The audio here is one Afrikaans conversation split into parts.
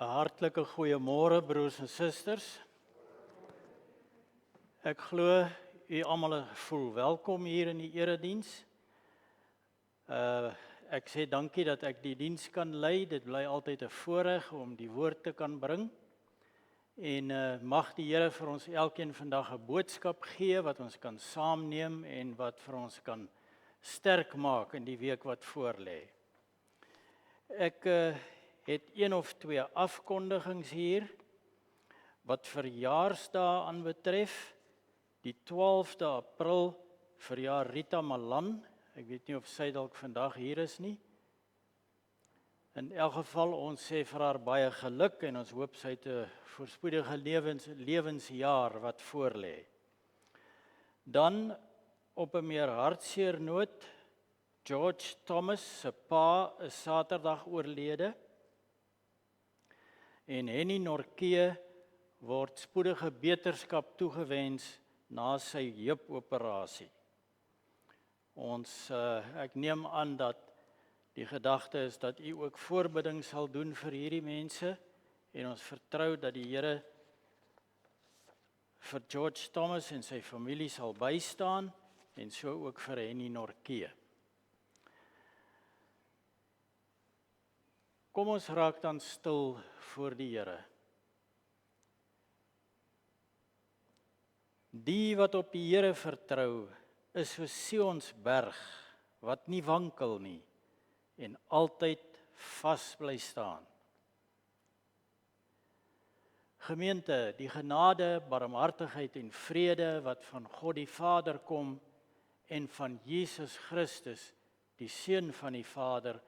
'n Hartlike goeiemôre broers en susters. Ek glo u almal voel welkom hier in die erediens. Ek sê dankie dat ek die diens kan lei. Dit bly altyd 'n voorreg om die woord te kan bring. En mag die Here vir ons elkeen vandag 'n boodskap gee wat ons kan saamneem en wat vir ons kan sterk maak in die week wat voorlê. Ek het een of twee afkondigings hier wat verjaarsdae aanbetref. Die 12de April verjaar Rita Malan. Ek weet nie of sy dalk vandag hier is nie. In elk geval, ons sê vir haar baie geluk en ons hoop sy het 'n voorspoedige lewensjaar wat voorlê. Dan op 'n meer hartseer noot, George Thomas se pa is Saterdag oorlede. En Henny Norkee word spoedige beterskap toegewens na sy heupoperasie. Ek neem aan dat die gedagte is dat u ook voorbidding sal doen vir hierdie mense en ons vertrou dat die Here vir George Thomas en sy familie sal bystaan en so ook vir Henny Norkee. Kom ons raak dan stil voor die Here. Die wat op die Here vertrou, is so Sions berg wat nie wankel nie en altyd vas bly staan. Gemeente, die genade, barmhartigheid en vrede wat van God die Vader kom en van Jesus Christus, die Seun van die Vader,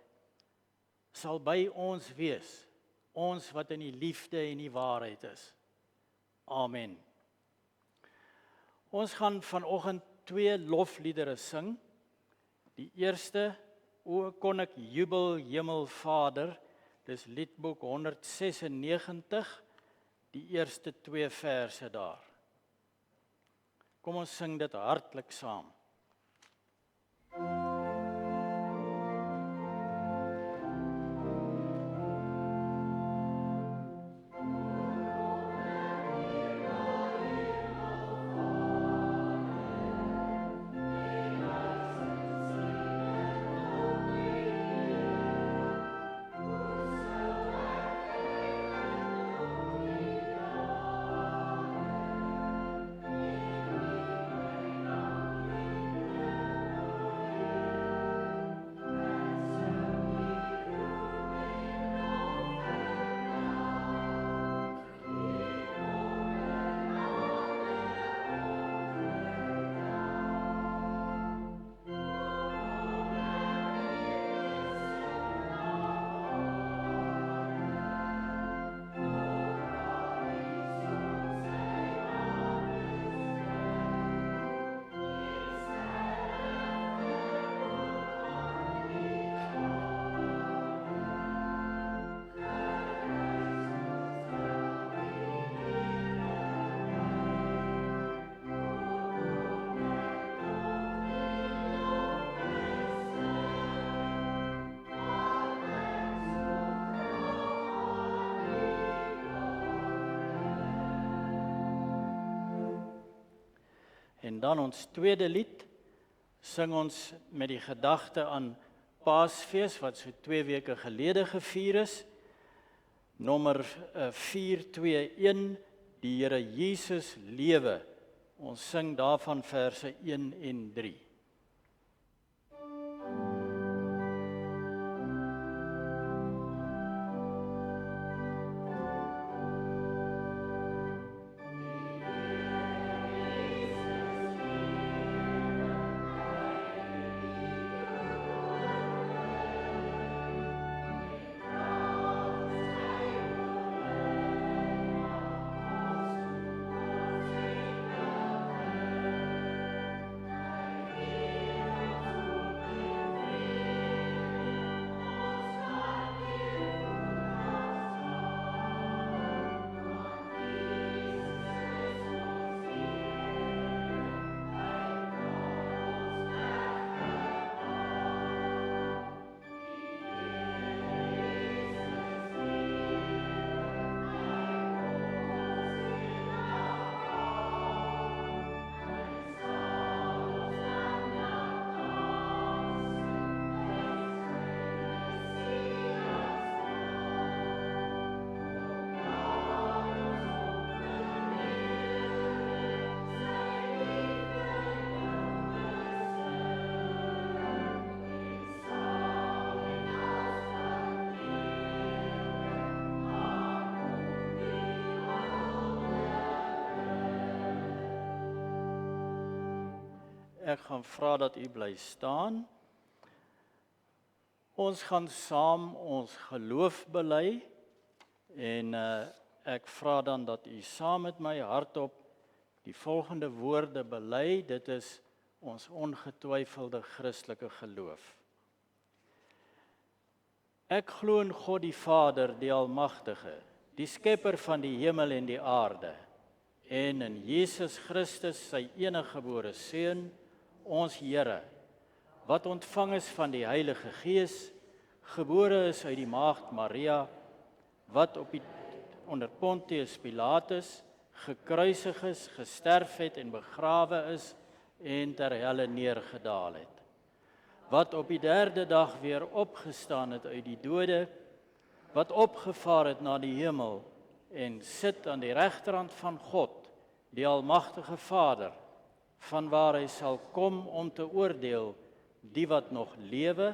sal by ons wees, ons wat in die liefde en die waarheid is. Amen. Ons gaan vanoggend 2 lofliedere sing. Die eerste, O kon ek jubel Hemelvader, dis liedboek 196, die eerste 2 verse daar. Kom ons sing dit hartlik saam. En dan ons tweede lied, sing ons met die gedagte aan Paasfees, wat so 2 weke gelede gevier is. Nommer 421, die Here Jesus lewe. Ons sing daarvan verse 1 en 3. ek gaan vra dat u bly staan. Ons gaan saam ons geloof bely en ek vra dan dat u saam met my hardop die volgende woorde bely. Dit is ons ongetwyfelde Christelike geloof. Ek glo in God die Vader, die Almagtige, die skepper van die hemel en die aarde, en in Jesus Christus, sy eniggebore Seun, ons Here, wat ontvang is van die Heilige Gees, gebore is uit die maagd Maria, wat onder Pontius Pilatus gekruisig is, gesterf het en begrawe is en ter helle neergedaal het, wat op die 3de dag weer opgestaan het uit die dode, wat opgevaar het na die hemel en sit aan die regterhand van God, die Almagtige Vader, vanwaar hy sal kom om te oordeel die wat nog lewe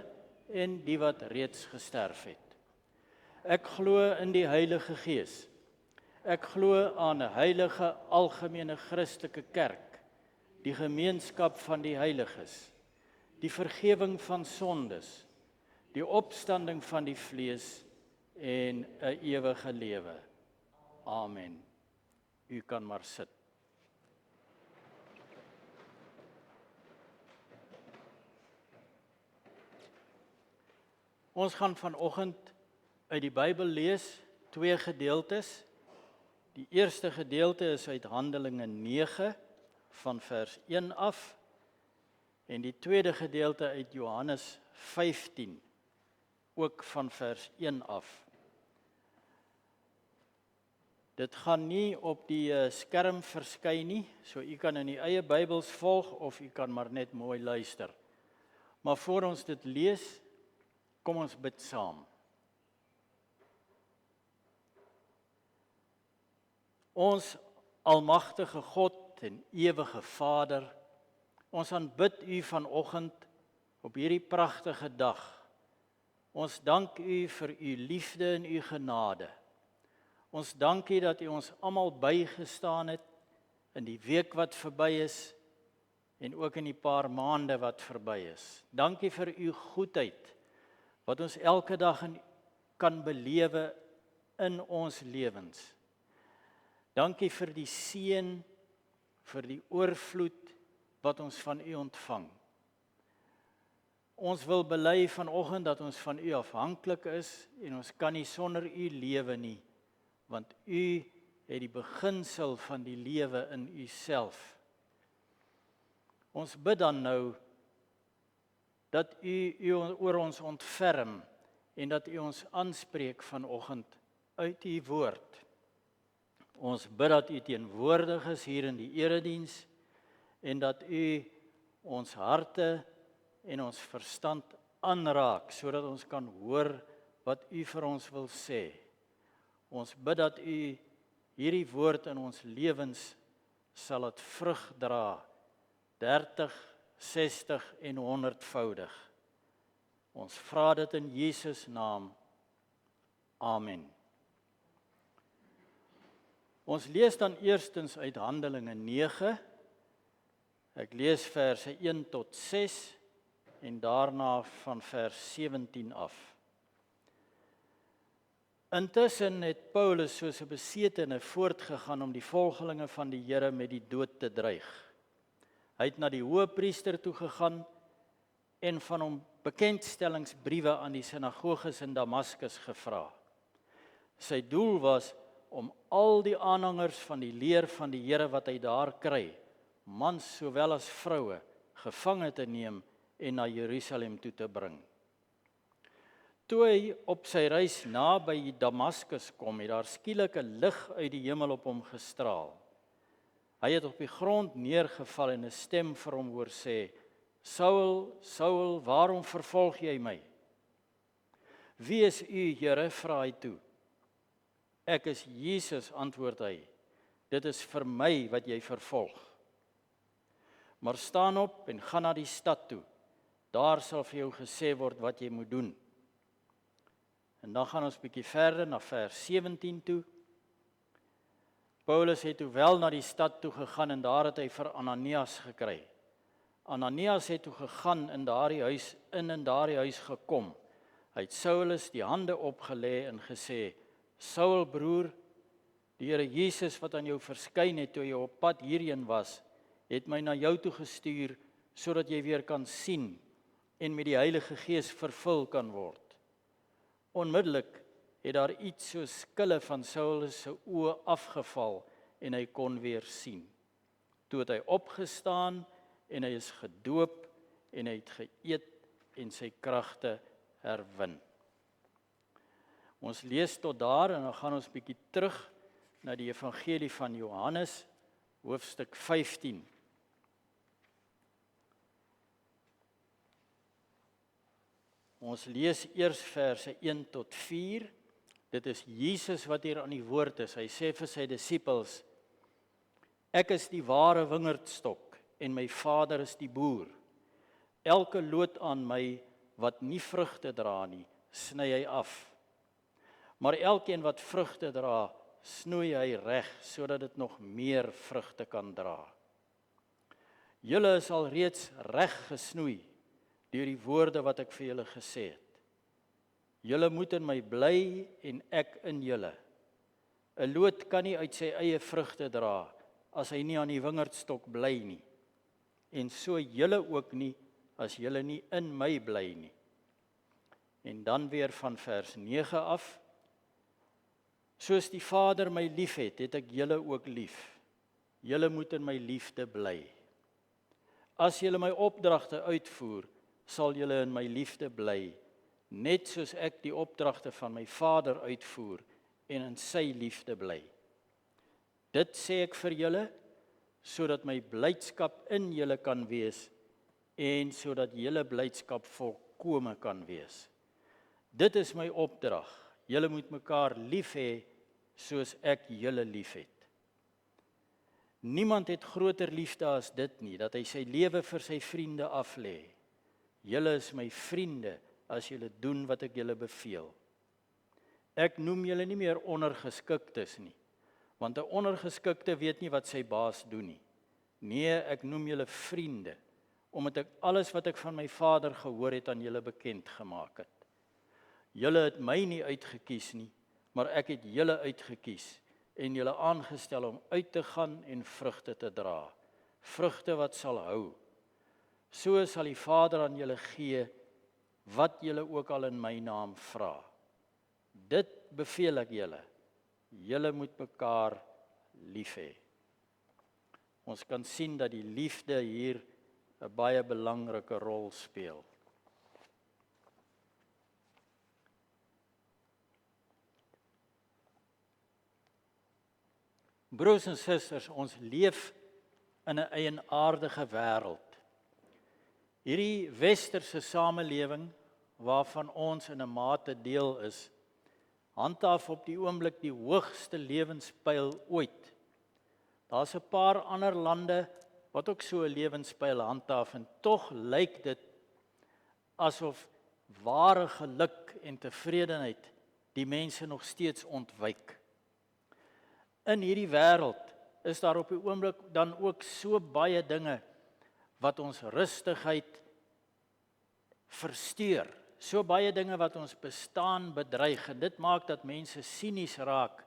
en die wat reeds gesterf het. Ek glo in die Heilige Gees. Ek glo aan 'n heilige algemene Christelike kerk, die gemeenskap van die heiliges, die vergifnis van sondes, die opstanding van die vlees en 'n ewige lewe. Amen. U kan maar sit. Ons gaan vanoggend uit die Bybel lees 2 gedeeltes. Die eerste gedeelte is uit Handelinge 9 van vers 1 af en die tweede gedeelte uit Johannes 15 ook van vers 1 af. Dit gaan nie op die skerm verskyn nie, so u kan in die eie Bybels volg of u kan maar net mooi luister. Maar voor ons dit lees, kom ons bid saam. Ons almagtige God en ewige Vader, ons aanbid u vanoggend op hierdie pragtige dag. Ons dank u vir u liefde en u genade. Ons dank u dat u ons almal bygestaan het in die week wat verby is en ook in die paar maande wat verby is. Dankie vir u goedheid wat ons elke dag kan belewe in ons lewens. Dankie vir die seën, vir die oorvloed wat ons van u ontvang. Ons wil bely vanoggend dat ons van u afhanklik is en ons kan nie sonder u lewe nie, want u het die beginsel van die lewe in u self. Ons bid dan nou dat u oor ons ontferm en dat u ons aanspreek vanoggend uit u woord. Ons bid dat u teenwoordig is hier in die erediens en dat u ons harte en ons verstand aanraak sodat ons kan hoor wat u vir ons wil sê. Ons bid dat u hierdie woord in ons lewens sal laat vrug dra, 30, 60 en 100voudig. Ons vra dit in Jesus naam. Amen. Ons lees dan eerstens uit Handelinge 9. Ek lees verse 1 tot 6 en daarna van vers 17 af. Intussen het Paulus soos 'n besetene voortgegaan om die volgelinge van die Here met die dood te dreig. Hy het na die hoëpriester toe gegaan en van hom bekendstellingsbriewe aan die sinagoges in Damaskus gevra. Sy doel was om al die aanhangers van die leer van die Here wat hy daar kry, mans sowel as vroue, gevange te neem en na Jerusalem toe te bring. Toe hy op sy reis naby Damaskus kom, het daar skielik 'n lig uit die hemel op hom gestraal. Hy het op die grond neergeval en 'n stem vir hom hoor sê: "Saul, Saul, waarom vervolg jy my?" "Wie is u, Here?" vra hy toe. "Ek is Jesus," antwoord hy. "Dit is vir my wat jy vervolg. Maar staan op en gaan na die stad toe. Daar sal vir jou gesê word wat jy moet doen." En dan gaan ons 'n bietjie verder na vers 17 toe. Paulus het toe wel na die stad toe gegaan en daar het hy vir Ananias gekry. Ananias het toe gegaan in daardie huis gekom. Hy het Saulus die hande opgelê en gesê: Saul broer, die Here Jesus wat aan jou verskyn het toe jy op pad hierheen was, het my na jou toe gestuur sodat jy weer kan sien en met die Heilige Gees vervul kan word. Onmiddellik het daar iets so skille van Saulus se oë afgeval en hy kon weer sien. Toe het hy opgestaan en hy is gedoop en hy het geëet en sy kragte herwin. Ons lees tot daar en dan gaan ons bietjie terug na die evangelie van Johannes, hoofstuk 15. Ons lees eers verse 1 tot 4. Dit is Jesus wat hier aan die woord is. Hy sê vir sy disippels: Ek is die ware wingerdstok en my Vader is die boer. Elke loot aan my wat nie vrugte dra nie, sny hy af. Maar elkeen wat vrugte dra, snoei hy reg sodat dit nog meer vrugte kan dra. Julle is al reeds reg gesnoei deur die woorde wat ek vir julle gesê het. Julle moet in my bly en ek in julle. 'n Loot kan nie uit sy eie vrugte dra as hy nie aan die wingerdstok bly nie. En so julle ook nie as julle nie in my bly nie. En dan weer van vers 9 af. Soos die Vader my liefhet, het ek julle ook lief. Julle moet in my liefde bly. As julle my opdragte uitvoer, sal julle in my liefde bly, net soos ek die opdragte van my Vader uitvoer en in sy liefde bly. Dit sê ek vir julle, sodat my blydskap in julle kan wees en sodat julle blydskap volkome kan wees. Dit is my opdrag. Julle moet mekaar lief hê soos ek julle liefhet. Niemand het groter liefde as dit nie, dat hy sy lewe vir sy vriende aflê. Julle is my vriende as julle doen wat ek julle beveel. Ek noem julle nie meer ondergeskiktes nie, want 'n ondergeskikte weet nie wat sy baas doen nie. Nee, ek noem julle vriende, omdat ek alles wat ek van my Vader gehoor het aan julle bekend gemaak het. Julle het my nie uitgekies nie, maar ek het julle uitgekies en julle aangestel om uit te gaan en vrugte te dra, vrugte wat sal hou. So sal die Vader aan julle gee wat julle ook al in my naam vra. Dit beveel ek julle. Julle moet mekaar lief hê. Ons kan sien dat die liefde hier 'n baie belangrike rol speel. Broers en susters, ons leef in 'n eienaardige wêreld. Hierdie westerse samelewing waarvan ons in 'n mate deel is, handhaaf op die oomblik die hoogste lewenspyl ooit. Daar's 'n paar ander lande wat ook so 'n lewenspyl handhaaf en tog lyk dit asof ware geluk en tevredenheid die mense nog steeds ontwyk. In hierdie wêreld is daar op die oomblik dan ook so baie dinge wat ons rustigheid versteur. So baie dinge wat ons bestaan bedreig en dit maak dat mense sinies raak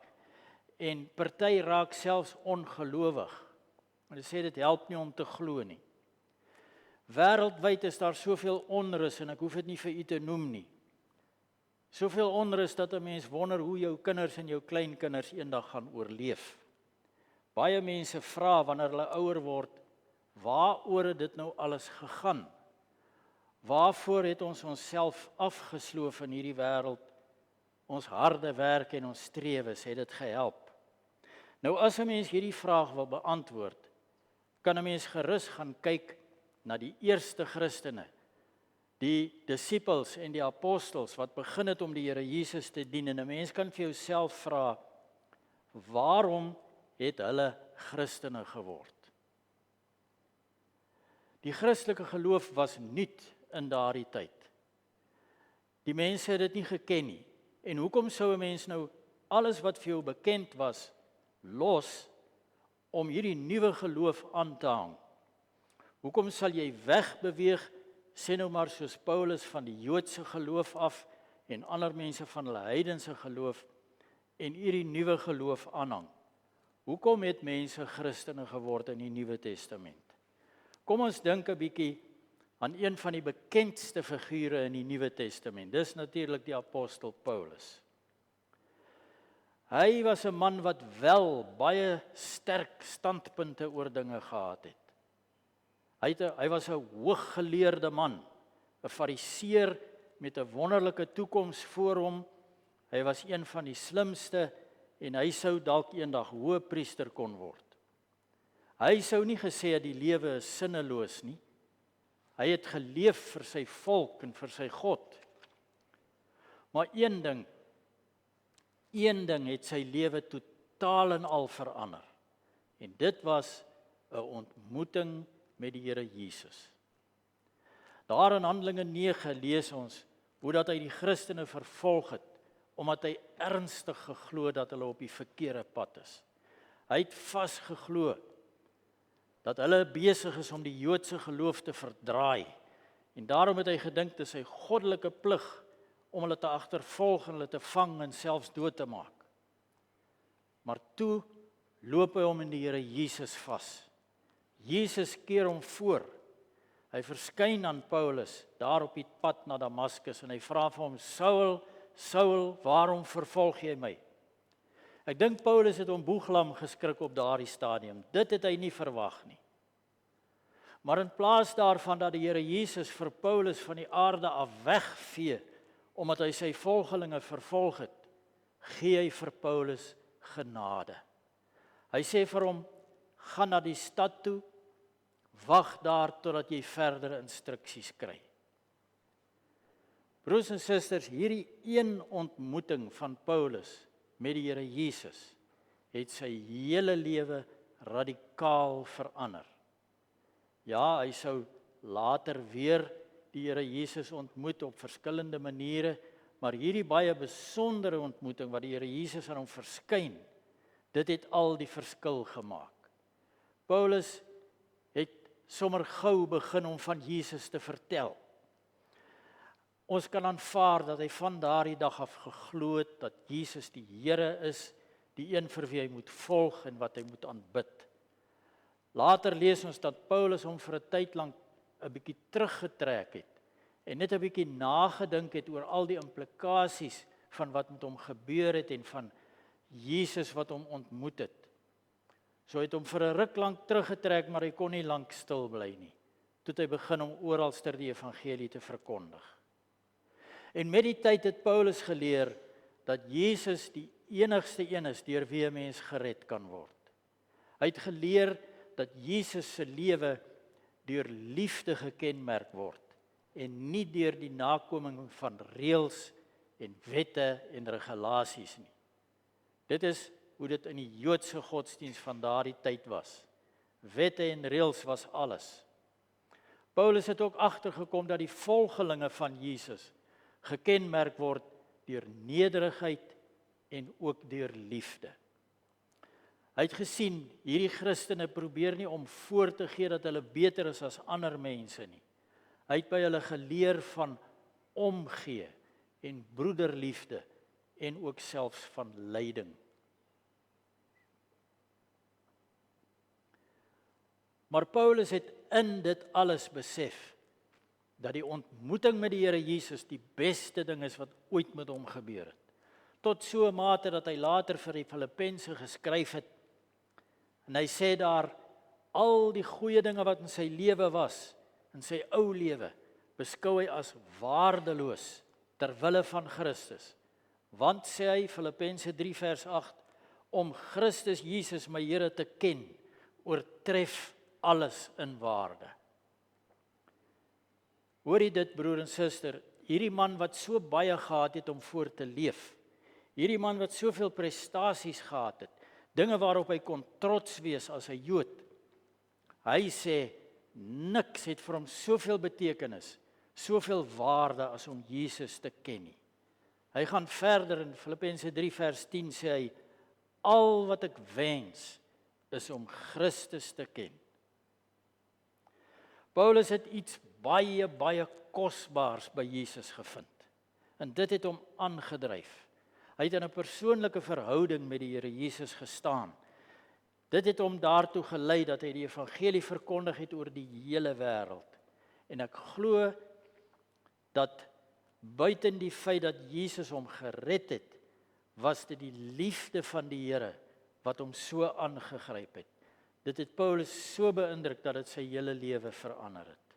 en party raak selfs ongelowig. Hulle sê dit help nie om te glo nie. Wêreldwyd is daar soveel onrus en ek hoef dit nie vir u te noem nie. Soveel onrus dat 'n mens wonder hoe jou kinders en jou kleinkinders eendag gaan oorleef. Baie mense vra wanneer hulle ouer word, waaroor het dit nou alles gegaan? Waarvoor het ons onsself afgesloof in hierdie wêreld? Ons harde werk en ons strewes, het dit gehelp? Nou as 'n mens hierdie vraag wil beantwoord, kan 'n mens gerus gaan kyk na die eerste Christene, die disippels en die apostels wat begin het om die Here Jesus te dien. En 'n mens kan vir jouself vra, waarom het hulle Christene geword? Die Christelike geloof was nuut in daardie tyd. Die mense het dit nie geken nie. En hoekom sou 'n mens nou alles wat vir jou bekend was, los om hierdie nuwe geloof aan te hang? Hoekom sal jy wegbeweeg, sê nou maar soos Paulus van die Joodse geloof af en ander mense van hulle heidense geloof en hierdie nuwe geloof aanhang? Hoekom het mense Christene geword in die Nuwe Testament? Kom ons dink 'n bietjie aan een van die bekendste figure in die Nuwe Testament. Dis natuurlik die apostel Paulus. Hy was 'n man wat wel baie sterk standpunte oor dinge gehad het. Hy was 'n hooggeleerde man, 'n fariseer met 'n wonderlike toekoms voor hom. Hy was een van die slimste en hy sou dalk eendag hoëpriester kon word. Hy sou nie gesê dat die lewe is sinneloos nie. Hy het geleef vir sy volk en vir sy God. Maar een ding het sy lewe totaal en al verander. En dit was 'n ontmoeting met die Here Jesus. Daar in Handelinge 9 lees ons hoe dat hy die Christene vervolg het, omdat hy ernstig geglo dat hulle op die verkeerde pad is. Hy het vasgeglo dat hulle besig is om die Joodse geloof te verdraai. En daarom het hy gedink dit is sy goddelike plig om hulle te agtervolg en hulle te vang en selfs dood te maak. Maar toe loop hy hom in die Here Jesus vas. Jesus keer hom voor. Hy verskyn aan Paulus daar op die pad na Damaskus en hy vra vir hom: Saul, Saul, waarom vervolg jy my? Ek dink Paulus het hom boeglam geskrik op daardie stadium. Dit het hy nie verwag nie. Maar in plaas daarvan dat die Here Jesus vir Paulus van die aarde af wegvee, omdat hy sy volgelinge vervolg het, gee hy vir Paulus genade. Hy sê vir hom: gaan na die stad toe, wag daar totdat jy verdere instruksies kry. Broers en susters, hierdie een ontmoeting van Paulus met die Here Jesus het sy hele lewe radikaal verander. Ja, hy sou later weer die Here Jesus ontmoet op verskillende maniere, maar hierdie baie besondere ontmoeting wat die Here Jesus aan hom verskyn, dit het al die verskil gemaak. Paulus het sommer gou begin om van Jesus te vertel. Ons kan aanvaar dat hy van daardie dag af geglo het dat Jesus die Here is, die een vir wie hy moet volg en wat hy moet aanbid. Later lees ons dat Paulus hom vir 'n tyd lank 'n bietjie teruggetrek het en net 'n bietjie nagedink het oor al die implikasies van wat met hom gebeur het en van Jesus wat hom ontmoet het. So het hom vir 'n ruk lank teruggetrek, maar hy kon nie lank stil bly nie. Toe het hy begin om oralster die evangelie te verkondig. En met die tyd het Paulus geleer dat Jesus die enigste een is deur wie 'n mens gered kan word. Hy het geleer dat Jesus se lewe deur liefde gekenmerk word en nie deur die nakoming van reëls en wette en regulasies nie. Dit is hoe dit in die Joodse godsdiens van daardie tyd was. Wette en reëls was alles. Paulus het ook agtergekom dat die volgelinge van Jesus gekenmerk word deur nederigheid en ook deur liefde. Hy het gesien, hierdie Christene probeer nie om voor te gee dat hulle beter is as ander mense nie. Hy het by hulle geleer van omgee en broederliefde en ook selfs van lyding. Maar Paulus het in dit alles besef dat die ontmoeting met die Here Jesus die beste ding is wat ooit met hom gebeur het. Tot so 'n mate dat hy later vir die Filippense geskryf het. En hy sê daar, al die goeie dinge wat in sy lewe was, in sy ou lewe, beskou hy as waardeloos ter wille van Christus. Want, sê hy, Filippense 3 vers 8, om Christus Jesus my Here te ken, oortref alles in waarde. Hoor jy dit, broer en suster, hierdie man wat so baie gehad het om voor te leef, hierdie man wat soveel prestasies gehad het, dinge waarop hy kon trots wees as 'n Jood, hy sê, niks het vir hom soveel betekenis, soveel waarde as om Jesus te ken nie. Hy gaan verder in Filippense 3 vers 10 sê hy, al wat ek wens is om Christus te ken. Paulus het iets baie kosbaars by Jesus gevind. En dit het hom aangedryf. Hy het in 'n persoonlike verhouding met die Here Jesus gestaan. Dit het hom daartoe gelei dat hy die evangelie verkondig het oor die hele wêreld. En ek glo dat buiten die feit dat Jesus hom gered het, was dit die liefde van die Here wat hom so aangegryp het. Dit het Paulus so beïndruk dat dit sy hele lewe verander het.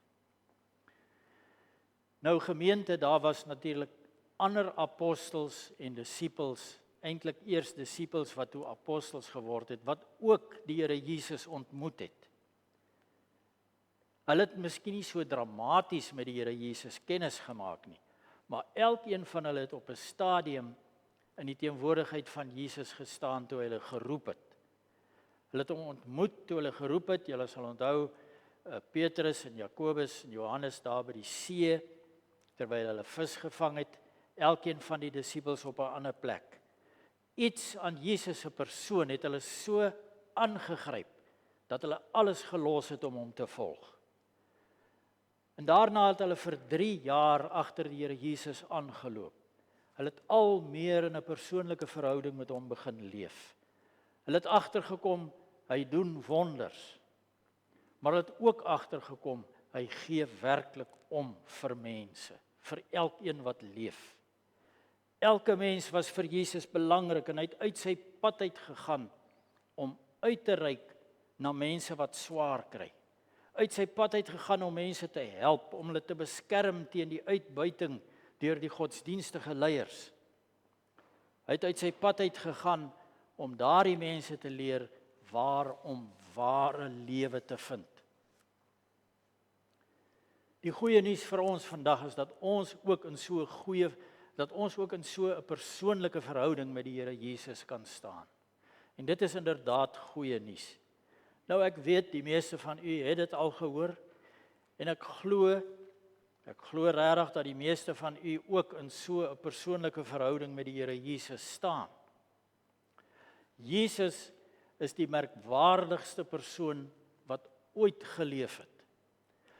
Nou gemeente, daar was natuurlik ander apostels en disippels, eintlik eers disippels wat toe apostels geword het, wat ook die Here Jesus ontmoet het. Hulle het miskien nie so dramaties met die Here Jesus kennis gemaak nie, maar elkeen van hulle het op 'n stadium in die teenwoordigheid van Jesus gestaan toe hy hulle geroep het. Hulle het hom ontmoet toe hulle geroep het. Julle sal onthou Petrus en Jakobus en Johannes daar by die see, terwyl hulle vis gevang het, elkeen van die disippels op 'n ander plek. Iets aan Jesus se persoon het hulle so aangegryp, dat hulle alles gelos het om hom te volg. En daarna het hulle vir 3 jaar agter die Here Jesus aangeloop. Hulle het al meer in 'n persoonlike verhouding met hom begin leef. Hulle het agtergekom, hy doen wonders. Maar hulle het ook agtergekom, hy gee werklik om vir mense, vir elkeen wat leef. Elke mens was vir Jesus belangrik en hy het uit sy pad uit gegaan om uit te reik na mense wat swaar kry. Uit sy pad uit gegaan om mense te help, om hulle te beskerm teen die uitbuiting deur die godsdienstige leiers. Hy het uit sy pad uit gegaan om daardie mense te leer waar om ware lewe te vind. Die goeie nuus vir ons vandag is dat ons ook in so 'n persoonlike verhouding met die Here Jesus kan staan. En dit is inderdaad goeie nuus. Nou ek weet die meeste van u het dit al gehoor en ek glo regtig dat die meeste van u ook in so 'n persoonlike verhouding met die Here Jesus staan. Jesus is die merkwaardigste persoon wat ooit geleef het.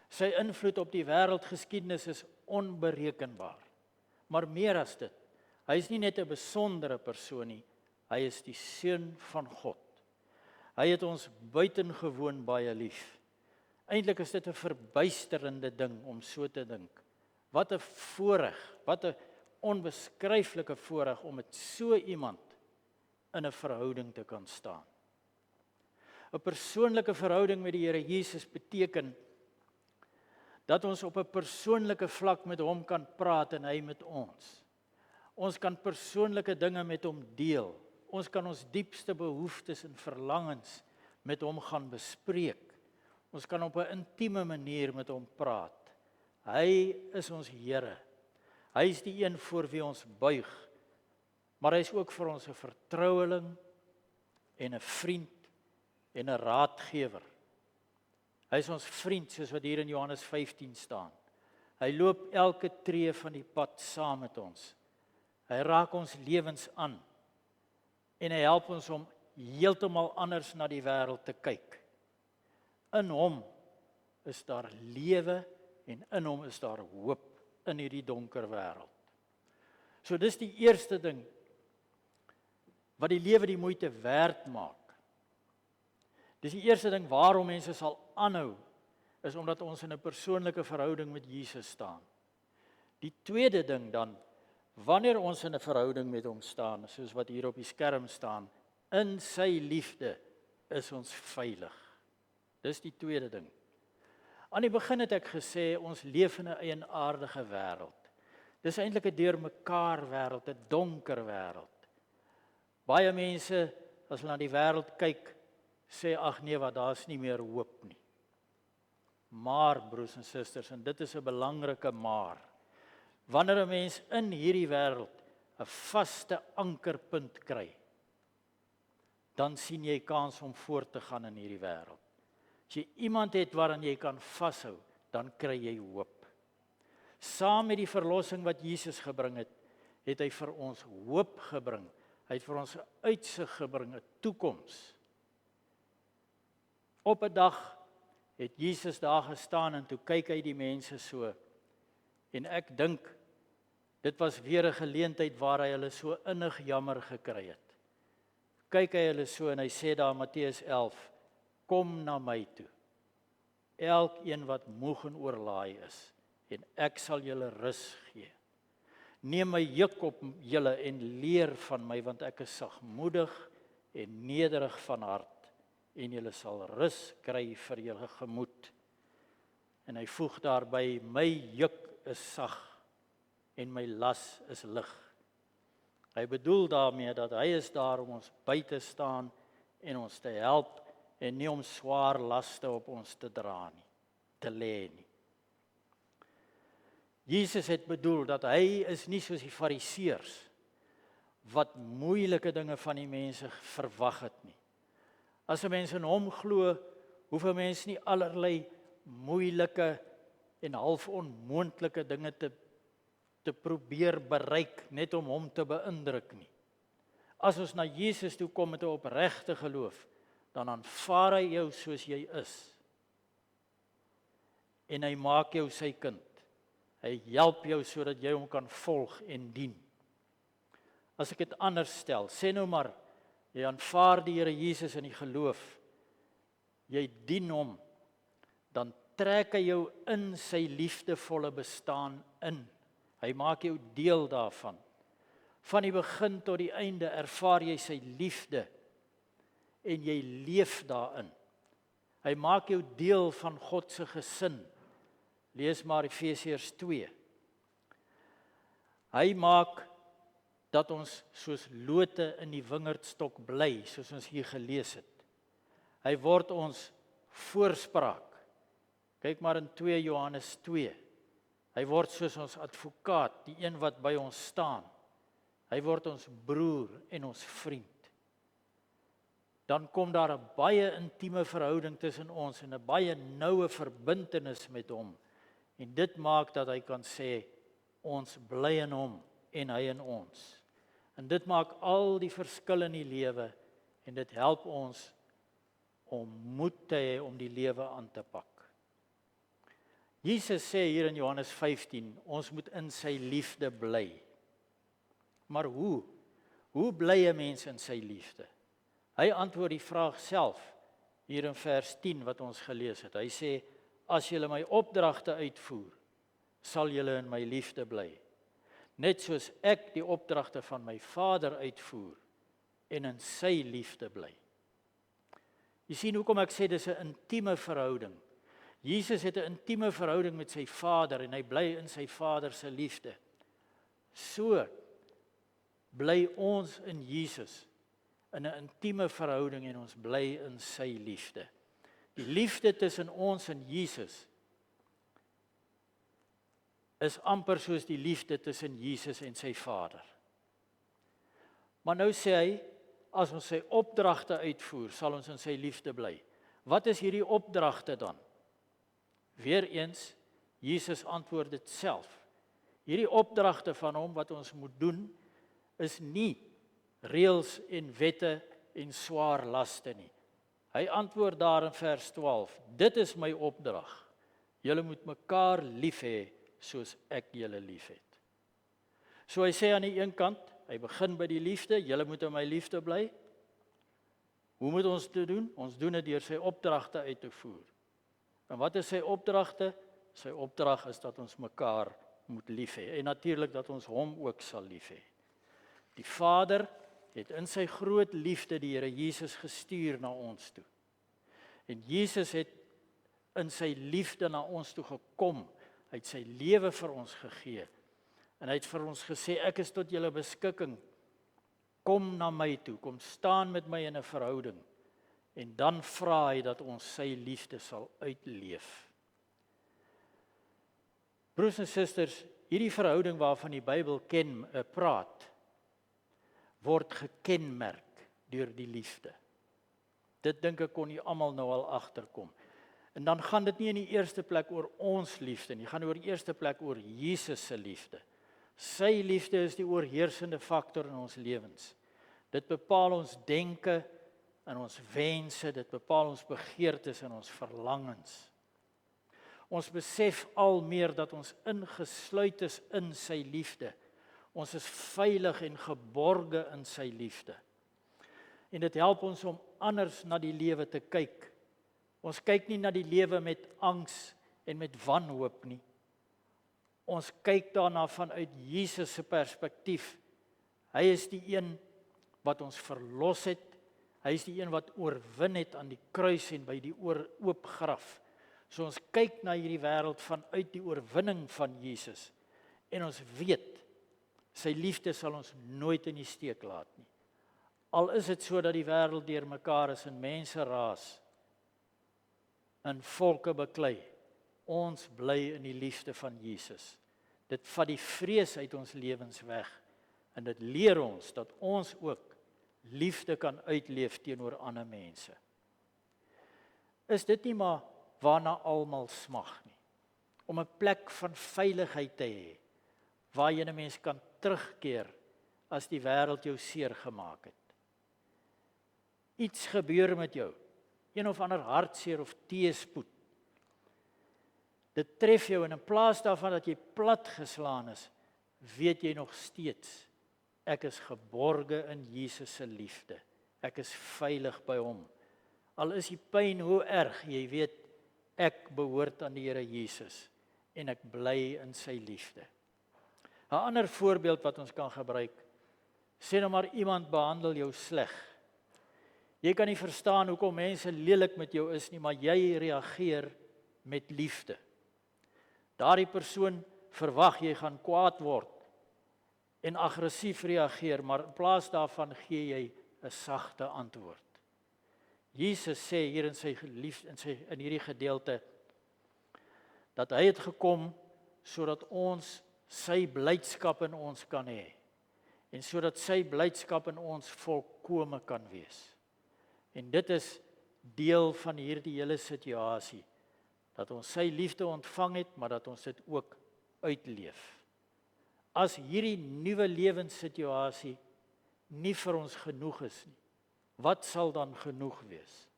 Sy invloed op die wêreldgeskiedenis is onberekenbaar. Maar meer as dit, hy is nie net 'n besondere persoon nie, hy is die seun van God. Hy het ons buitengewoon baie lief. Eintlik is dit 'n verbuisterende ding om so te dink. Wat 'n voorreg, wat 'n onbeskryflike voorreg om met so iemand in 'n verhouding te kan staan. 'n Persoonlike verhouding met die Here Jesus beteken dat ons op 'n persoonlike vlak met hom kan praat en hy met ons. Ons kan persoonlike dinge met hom deel. Ons kan ons diepste behoeftes en verlangens met hom gaan bespreek. Ons kan op 'n intieme manier met hom praat. Hy is ons Here. Hy is die een voor wie ons buig. Maar hy is ook vir ons 'n vertroueling en 'n vriend en 'n raadgewer. Hy is ons vriend, soos wat hier in Johannes 15 staan. Hy loop elke tree van die pad saam met ons. Hy raak ons lewens aan. En hy help ons om heeltemal anders na die wêreld te kyk. In hom is daar lewe en in hom is daar hoop in hierdie donker wêreld. So dis die eerste ding wat die lewe die moeite werd maak. Dis die eerste ding waarom mense sal aanhou, is omdat ons in 'n persoonlike verhouding met Jesus staan. Die tweede ding dan, wanneer ons in 'n verhouding met hom staan, soos wat hier op die skerm staan, in sy liefde is ons veilig. Dis die tweede ding. Aan die begin het ek gesê, ons leef in 'n eienaardige wêreld. Dis eintlik 'n deurmekaar wêreld, 'n donker wêreld. Baie mense, as hulle na die wêreld kyk, sê ag nee, wat daar's nie meer hoop nie. Maar broers en susters, en dit is 'n belangrike maar, wanneer 'n mens in hierdie wêreld 'n vaste ankerpunt kry, dan sien jy kans om voort te gaan in hierdie wêreld. As jy iemand het waaraan jy kan vashou, dan kry jy hoop. Saam met die verlossing wat Jesus gebring het, het hy vir ons hoop gebring. Hy het vir ons 'n uitsig gebring, 'n toekoms. Op 'n dag het Jesus daar gestaan en toe kyk hy die mense so. En ek dink, dit was weer 'n geleentheid waar hy hulle so innig jammer gekry het. Kyk hy hulle so en hy sê daar in Matteus 11, kom na my toe, elkeen wat moeg en oorlaai is, en ek sal julle rus gee. Neem my juk op julle en leer van my, want ek is sagmoedig en nederig van hart, en julle sal rus kry vir julle gemoed. En hy voeg daarby, my juk is sag en my las is lig. Hy bedoel daarmee dat hy is daar om ons by te staan en ons te help en nie om swaar laste op ons te dra nie, te lê nie. Jesus het bedoel dat hy is nie soos die fariseërs wat moeilike dinge van die mense verwag het nie. As 'n mens in hom glo, hoef 'n mens nie allerlei moeilike en half onmoontlike dinge te probeer bereik net om hom te beïndruk nie. As ons na Jesus toe kom met 'n opregte geloof, dan aanvaar hy jou soos jy is. En hy maak jou sy kind. Hy help jou sodat jy hom kan volg en dien. As ek dit anders stel, sê nou maar, jy aanvaar die Here Jesus in die geloof, jy dien hom, dan trek hy jou in sy liefdevolle bestaan in. Hy maak jou deel daarvan. Van die begin tot die einde ervaar jy sy liefde en jy leef daarin. Hy maak jou deel van God se gesin. Lees maar Efesiërs 2. Hy maak dat ons soos lote in die wingerdstok bly, soos ons hier gelees het. Hy word ons voorspraak. Kyk maar in 2 Johannes 2. Hy word soos ons advokaat, die een wat by ons staan. Hy word ons broer en ons vriend. Dan kom daar 'n baie intieme verhouding tussen ons en 'n baie noue verbintenis met hom. En dit maak dat hy kan sê, ons bly in hom en hy in ons. En dit maak al die verskil in die lewe en dit help ons om moed te hê om die lewe aan te pak. Jesus sê hier in Johannes 15, ons moet in sy liefde bly. Maar hoe? Hoe bly 'n mens in sy liefde? Hy antwoord die vraag self hier in vers 10 wat ons gelees het. Hy sê, as julle my opdragte uitvoer, sal julle in my liefde bly. Net soos ek die opdragte van my Vader uitvoer en in sy liefde bly. Jy sien hoekom ek sê dis 'n intieme verhouding. Jesus het 'n intieme verhouding met sy Vader en hy bly in sy Vader se liefde. So bly ons in Jesus in 'n intieme verhouding en ons bly in sy liefde. Die liefde tussen ons en Jesus is amper soos die liefde tussen Jesus en sy Vader. Maar nou sê hy, as ons sy opdragte uitvoer, sal ons in sy liefde bly. Wat is hierdie opdragte dan? Weereens, Jesus antwoord dit self. Hierdie opdragte van hom wat ons moet doen, is nie reëls en wette en swaar laste nie. Hy antwoord daar in vers 12, dit is my opdrag. Julle moet mekaar lief hê soos ek julle lief het. So hy sê aan die een kant, hy begin by die liefde, julle moet in my liefde bly. Hoe moet ons dit doen? Ons doen dit deur sy opdragte uit te voer. En wat is sy opdragte? Sy opdrag is dat ons mekaar moet lief hê en natuurlik dat ons hom ook sal lief hê. Die Vader het in sy groot liefde die Here Jesus gestuur na ons toe. En Jesus het in sy liefde na ons toe gekom. Hy het sy lewe vir ons gegee. En hy het vir ons gesê, ek is tot julle beskikking. Kom na my toe, kom staan met my in 'n verhouding. En dan vra hy dat ons sy liefde sal uitleef. Broers en susters, hierdie verhouding waarvan die Bybel praat, word gekenmerk deur die liefde. Dit dink ek kon nie almal nou al agterkom. En dan gaan dit nie in die eerste plek oor ons liefde nie, gaan oor die eerste plek oor Jesus se liefde. Sy liefde is die oorheersende faktor in ons lewens. Dit bepaal ons denke, in ons wense, dit bepaal ons begeertes en ons verlangens. Ons besef al meer dat ons ingesluit is in sy liefde. Ons is veilig en geborge in sy liefde. En dit help ons om anders na die lewe te kyk. Ons kyk nie na die lewe met angs en met wanhoop nie. Ons kyk daarna vanuit Jesus se perspektief. Hy is die een wat ons verlos het. Hy is die een wat oorwin het aan die kruis en by die oop graf. So ons kyk na hierdie wêreld vanuit die oorwinning van Jesus. En ons weet, sy liefde sal ons nooit in die steek laat nie. Al is dit so dat die wêreld deurmekaar is en mense raas, en volke beklei, ons bly in die liefde van Jesus. Dit vat die vrees uit ons lewens weg, en dit leer ons dat ons ook liefde kan uitleef teenoor ander mense. Is dit nie maar waarna almal smag nie? Om 'n plek van veiligheid te hê, waar jy 'n mens kan terugkeer as die wêreld jou seer gemaak het. Iets gebeur met jou, een of ander hartseer of teëspoed. Dit tref jou en in plaas daarvan dat jy platgeslaan is, weet jy nog steeds, ek is geborge in Jesus se liefde. Ek is veilig by hom. Al is die pyn hoe erg, jy weet, ek behoort aan die Here Jesus en ek bly in sy liefde. 'n Ander voorbeeld wat ons kan gebruik, sê nou maar iemand behandel jou sleg. Jy kan nie verstaan hoekom mense lelik met jou is nie, maar jy reageer met liefde. Daardie persoon verwag jy gaan kwaad word en aggressief reageer, maar in plaas daarvan gee jy 'n sagte antwoord. Jesus sê hier in hierdie gedeelte dat hy het gekom sodat ons sy blydskap in ons kan hê en sodat sy blydskap in ons volkome kan wees. En dit is deel van hierdie hele situasie, dat ons sy liefde ontvang het, maar dat ons dit ook uitleef. As hierdie nuwe lewenssituasie nie vir ons genoeg is nie, wat sal dan genoeg wees?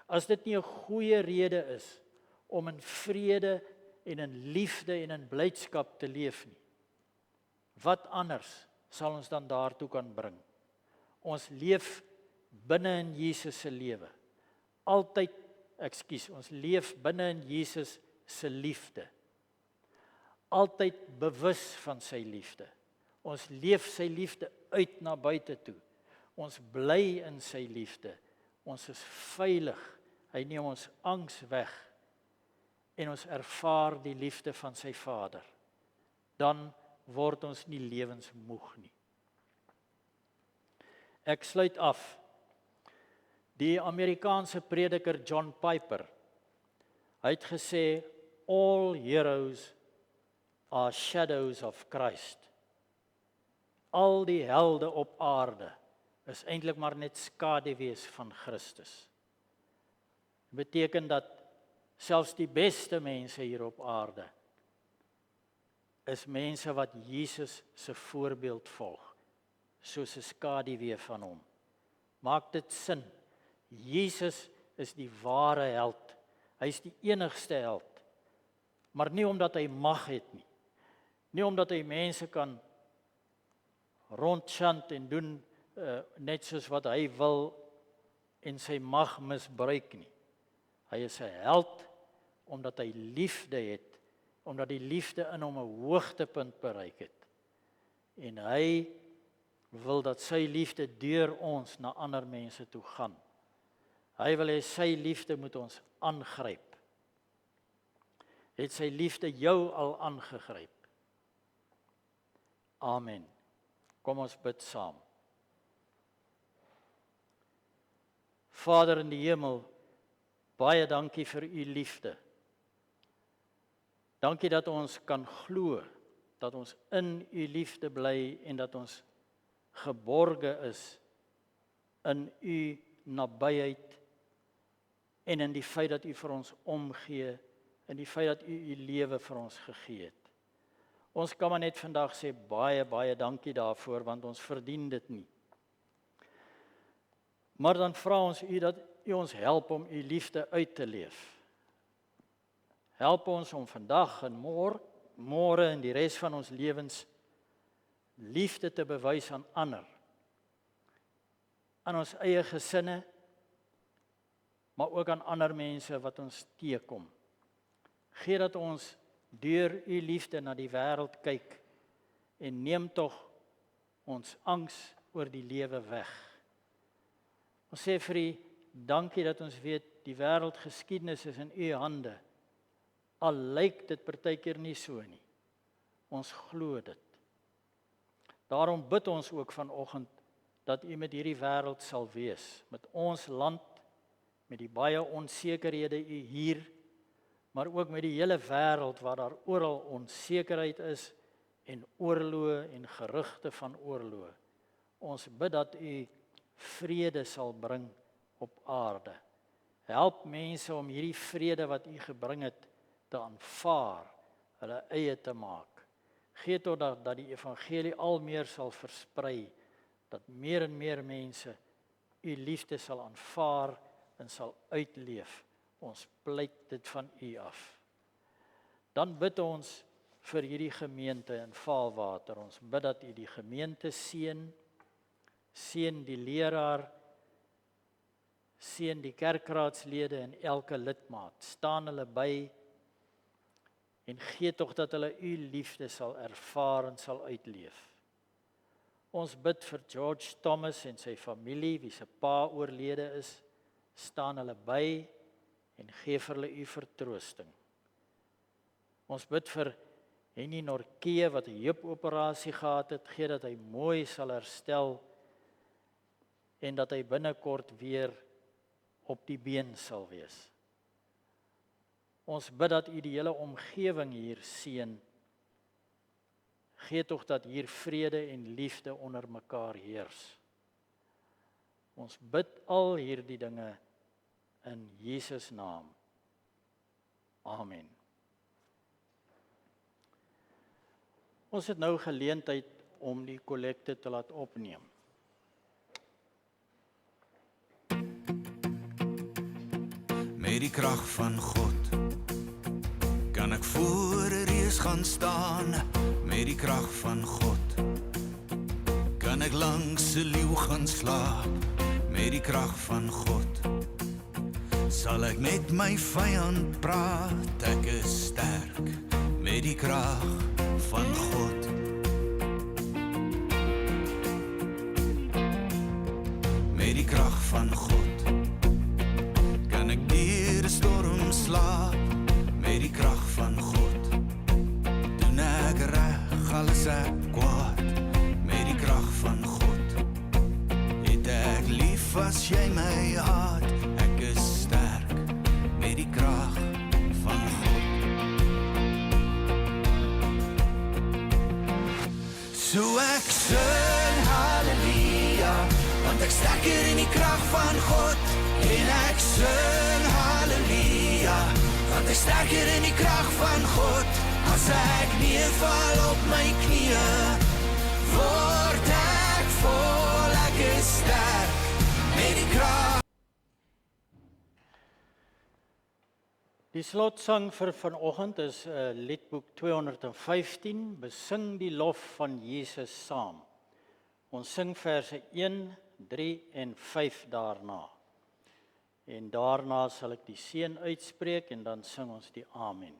As dit nie 'n goeie rede is om in vrede en in liefde en in blydskap te leef nie, wat anders sal ons dan daartoe kan bring? Ons leef binne in Jesus se lewe. Ons leef binne in Jesus se liefde. Altyd bewus van sy liefde. Ons leef sy liefde uit na buite toe. Ons bly in sy liefde. Ons is veilig. Hy neem ons angs weg. En ons ervaar die liefde van sy Vader. Dan word ons nie lewensmoeg nie. Ek sluit af. Die Amerikaanse prediker John Piper, hy het gesê, all heroes are shadows of Christ. Al die helde op aarde is eintlik maar net skaduwees van Christus. Dit beteken dat selfs die beste mense hier op aarde is mense wat Jesus se voorbeeld volg, soos 'n skaduwee van hom. Maak dit sin? Jesus is die ware held. Hy is die enigste held. Maar nie omdat hy mag het nie. Nie omdat hy mense kan rondchant en doen net soos wat hy wil en sy mag misbruik nie. Hy is 'n held omdat hy liefde het, omdat die liefde in hom 'n hoogtepunt bereik het. En hy wil dat sy liefde deur ons na ander mense toe gaan. Hy wil hê sy liefde moet ons aangryp. Het sy liefde jou al aangegryp? Amen. Kom ons bid saam. Vader in die hemel, baie dankie vir u liefde. Dankie dat ons kan glo, dat ons in u liefde bly en dat ons geborge is in u nabyheid en in die feit dat u vir ons omgee, en die feit dat u u lewe vir ons gegee het. Ons kan maar net vandag sê baie, baie dankie daarvoor, want ons verdien dit nie. Maar dan vra ons U dat U ons help om U liefde uit te leef. Help ons om vandag en môre en die res van ons lewens liefde te bewys aan ander. Aan ons eie gesinne, maar ook aan ander mense wat ons teekom. Gee dat ons deur U liefde na die wêreld kyk en neem tog ons angs oor die lewe weg. Ons sê vir U dankie dat ons weet die wêreldgeskiedenis is in U hande. Al lyk dit partykeer nie so nie. Ons glo dit. Daarom bid ons ook vanoggend dat U met hierdie wêreld sal wees, met ons land, met die baie onsekerhede hier, maar ook met die hele wêreld waar daar oral onsekerheid is en oorloë en gerugte van oorloë. Ons bid dat U vrede sal bring op aarde. Help mense om hierdie vrede wat U gebring het te aanvaar, hulle eie te maak. Gee tot dat die evangelie al meer sal versprei, dat meer en meer mense U liefde sal aanvaar en sal uitleef. Ons pleit dit van U af. Dan bid ons vir hierdie gemeente in Vaalwater. Ons bid dat U die gemeente seën, seën die leraar, seën die kerkraadslede en elke lidmaat. Staan hulle by en gee tog dat hulle U liefde sal ervaar en sal uitleef. Ons bid vir George Thomas en sy familie, wie se pa oorlede is, staan hulle by en gee vir hulle U vertroosting. Ons bid vir Henny Norkee wat 'n heupoperasie gehad het, gee dat hy mooi sal herstel en dat hy binnekort weer op die been sal wees. Ons bid dat U die hele omgewing hier seën. Gee tog dat hier vrede en liefde onder mekaar heers. Ons bid al hierdie dinge in Jesus naam. Amen. Ons het nou geleentheid om die kollekte te laat opneem. Met die krag van God kan ek voor 'n reus gaan staan. Met die krag van God kan ek langs 'n leeu gaan slaap. Met die krag van God sal ek met my vyand praat. Ek is sterk met die krag van God. Met die krag van God kan ek deur 'n storm slaap. Met die krag van God doen ek reg al is ek kwaad. Met die krag van God het ek lief as jy my haat. Ek is sterk met die krag van God. So ek sing halleluja, want ek sterker in die krag van God. En ek sing halleluja, want ek sterker in die krag van God. As ek neerval op my knieë, word ek vol, ek is sterk met die krag. Die slotsang vir vanoggend is liedboek 215, Besing die lof van Jesus saam. Ons sing verse 1, 3 en 5 daarna. En daarna sal ek die seën uitspreek en dan sing ons die amen.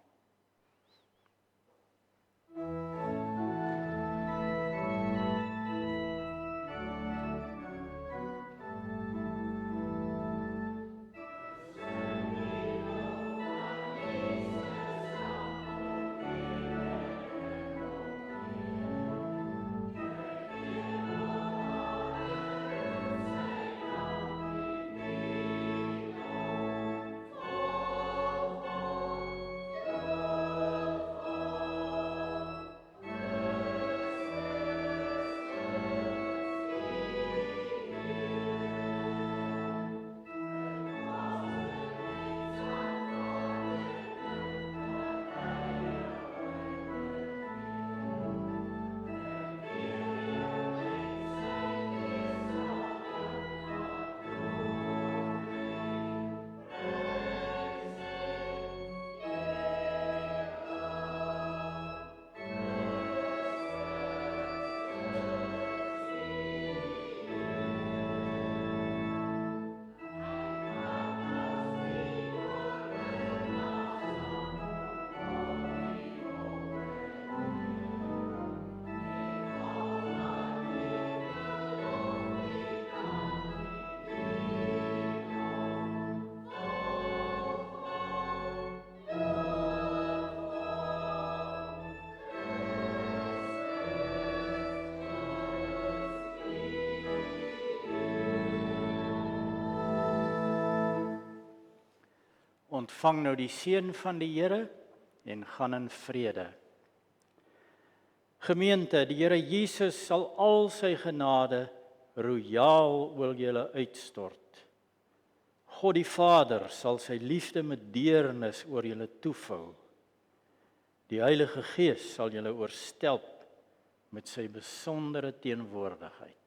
ontvang nou die seën van die Here en gaan in vrede. Gemeente, die Here Jesus sal al sy genade royaal oor julle uitstort. God die Vader sal sy liefde met deernis oor julle toevou. Die Heilige Gees sal julle oorstelp met sy besondere teenwoordigheid.